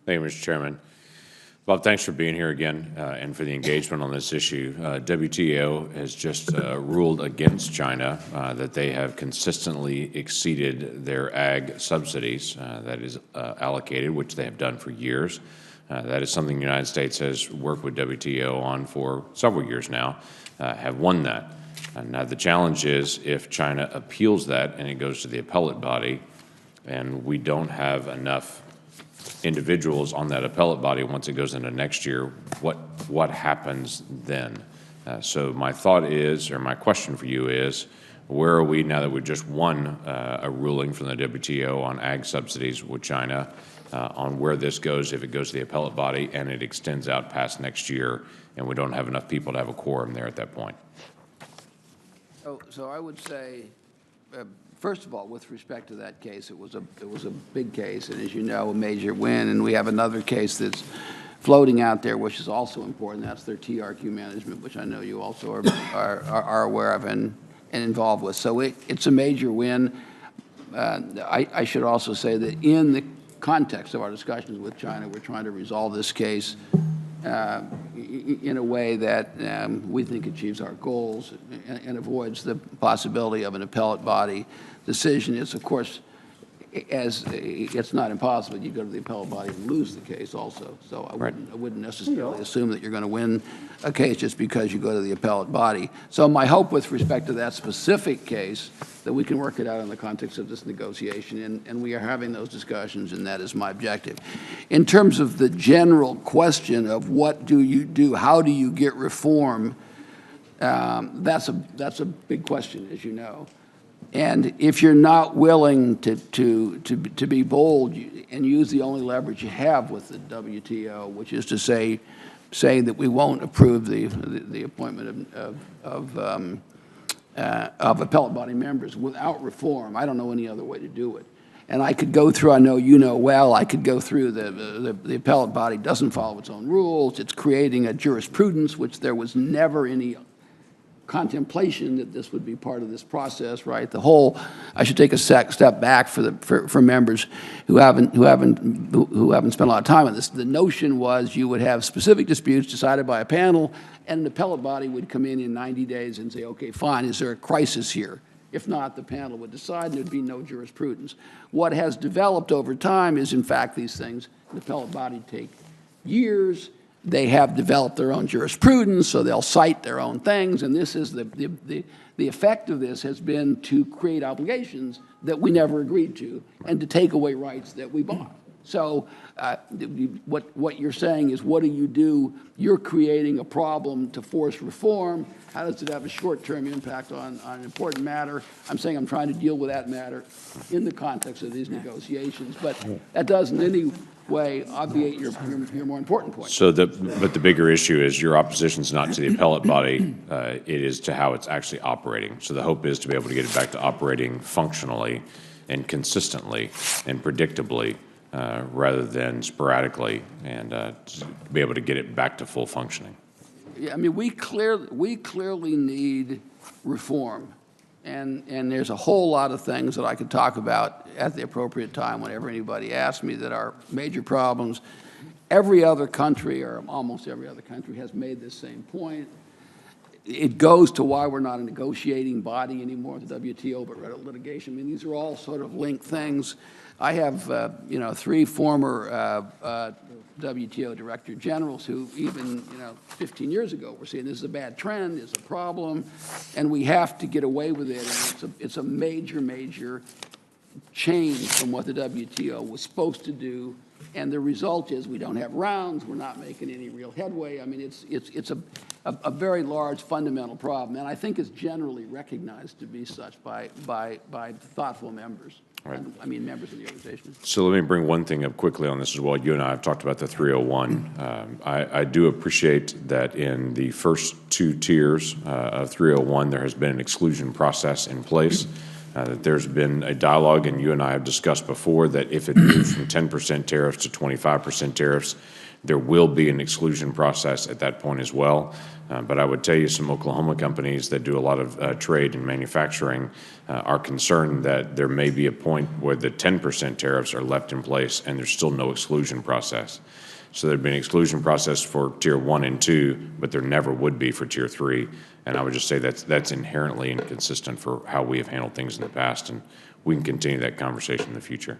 Thank you, Mr. Chairman. Bob, thanks for being here again and for the engagement on this issue. WTO has just ruled against China that they have consistently exceeded their ag subsidies that is allocated, which they have done for years. That is something the United States has worked with WTO on for several years now, have won that. Now, the challenge is if China appeals that and it goes to the appellate body and we don't have enough individuals on that appellate body once it goes into next year, what happens then? So my thought is, or my question for you is, where are we now that we've just won a ruling from the WTO on ag subsidies with China, on where this goes if it goes to the appellate body and it extends out past next year and we don't have enough people to have a quorum there at that point? So I would say, first of all, with respect to that case, it was a big case, and as you know, a major win. And we have another case that's floating out there, which is also important. That's their TRQ management, which I know you also are aware of and involved with. So it's a major win. I should also say that in the context of our discussions with China, we're trying to resolve this case in a way that we think achieves our goals and avoids the possibility of an appellate body decision. It's, of course, it's not impossible. You go to the appellate body and lose the case also. So I wouldn't necessarily assume that you're going to win a case just because you go to the appellate body. So my hope with respect to that specific case that we can work it out in the context of this negotiation, and we are having those discussions, and that is my objective. In terms of the general question of what do you do, how do you get reform, that's a big question, as you know. And if you're not willing to be bold and use the only leverage you have with the WTO, which is to say that we won't approve the appointment of appellate body members without reform, I don't know any other way to do it. And I could go through, I know you know well, I could go through the appellate body doesn't follow its own rules. It's creating a jurisprudence, which there was never any contemplation that this would be part of this process, right? The whole, I should take a step back for members who haven't spent a lot of time on this. The notion was you would have specific disputes decided by a panel, and an appellate body would come in 90 days and say, okay, fine, is there a crisis here? If not, the panel would decide, and there'd be no jurisprudence. What has developed over time is, in fact, these things, the appellate body take years. They have developed their own jurisprudence, so they'll cite their own things, and this is the effect of this has been to create obligations that we never agreed to and to take away rights that we bought. So what you're saying is, what do you do? You're creating a problem to force reform. How does it have a short-term impact on an important matter? I'm saying I'm trying to deal with that matter in the context of these negotiations, but that doesn't in any way obviate your more important point. So but the bigger issue is your opposition is not to the appellate body, it is to how it's actually operating. So the hope is to be able to get it back to operating functionally and consistently and predictably rather than sporadically, and to be able to get it back to full functioning. Yeah, I mean, we clearly need reform. And there's a whole lot of things that I could talk about at the appropriate time whenever anybody asks me that are major problems. Every other country, or almost every other country, has made this same point. It goes to why we're not a negotiating body anymore, the WTO, but rather litigation. I mean, these are all sort of linked things. I have, 3 former WTO director generals who even, 15 years ago were saying this is a bad trend, it's a problem, and we have to get away with it. And it's a major, major change from what the WTO was supposed to do. And the result is we don't have rounds, we're not making any real headway. I mean, it's a very large fundamental problem, and I think it's generally recognized to be such by thoughtful members. Right. I mean, members of the organization. So let me bring one thing up quickly on this as well. You and I have talked about the 301. I do appreciate that in the first 2 tiers of 301, there has been an exclusion process in place. That there's been a dialogue, and you and I have discussed before, that if it moves from 10% tariffs to 25% tariffs, There will be an exclusion process at that point as well. But I would tell you some Oklahoma companies that do a lot of trade and manufacturing are concerned that there may be a point where the 10% tariffs are left in place and there's still no exclusion process. So there'd be an exclusion process for Tier 1 and 2, but there never would be for Tier 3. And I would just say that's inherently inconsistent for how we have handled things in the past, and we can continue that conversation in the future.